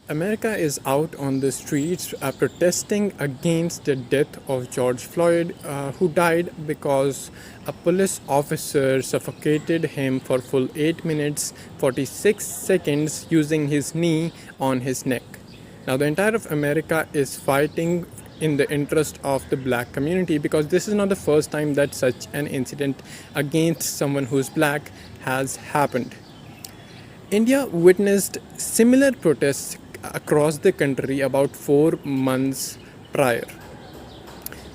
America is out on the streets protesting against the death of George Floyd, who died because a police officer suffocated him for full 8 minutes 46 seconds using his knee on his neck. Now, the entire of America is fighting in the interest of the black community because this is not the first time that such an incident against someone who's black has happened. India witnessed similar protests across the country about 4 months prior.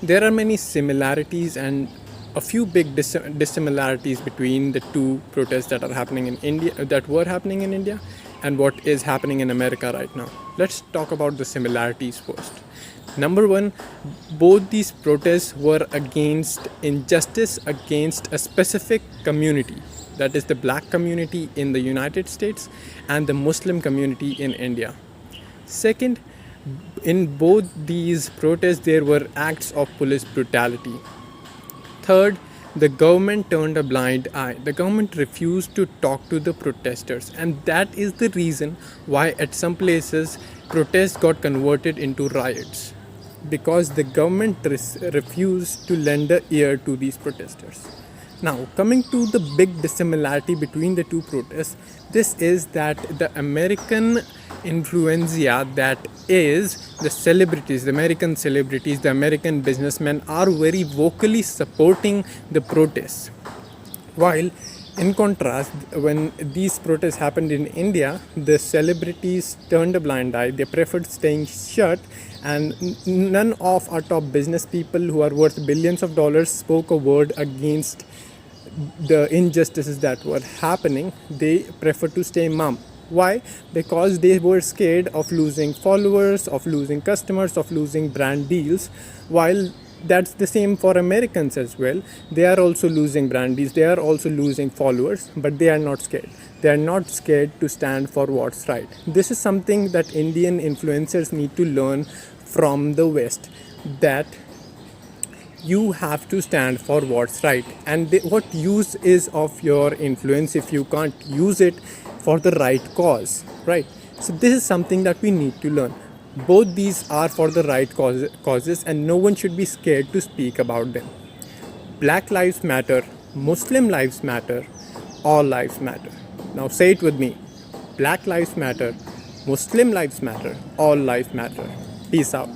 There are many similarities and a few big dissimilarities between the two protests that are happening in India, that were happening in India, and what is happening in America right now. Let's talk about the similarities first. Number one, both these protests were against injustice against a specific community, that is the black community in the United States and the Muslim community in India. Second, in both these protests, there were acts of police brutality. Third, the government turned a blind eye. The government refused to talk to the protesters, and that is the reason why at some places protests got converted into riots, because the government refused to lend an ear to these protesters. Now, coming to the big dissimilarity between the two protests, this is that the American influenza, that is the celebrities, the American celebrities, the American businessmen are very vocally supporting the protests. While in contrast, when these protests happened in India, the celebrities turned a blind eye. They preferred staying shut, and none of our top business people who are worth billions of dollars spoke a word against the injustices that were happening. They preferred to stay mum. Why? Because they were scared of losing followers, of losing customers, of losing brand deals. While that's the same for Americans as well. They are also losing brand deals, they are also losing followers, but they are not scared. They are not scared to stand for what's right. This is something that Indian influencers need to learn from the West, that you have to stand for what's right. And what use is of your influence if you can't use it for the right cause, right? So this is something that we need to learn. Both these are for the right causes, and no one should be scared to speak about them. Black lives matter, Muslim lives matter, all lives matter. Now say it with me. Black lives matter, Muslim lives matter, all lives matter. Peace out.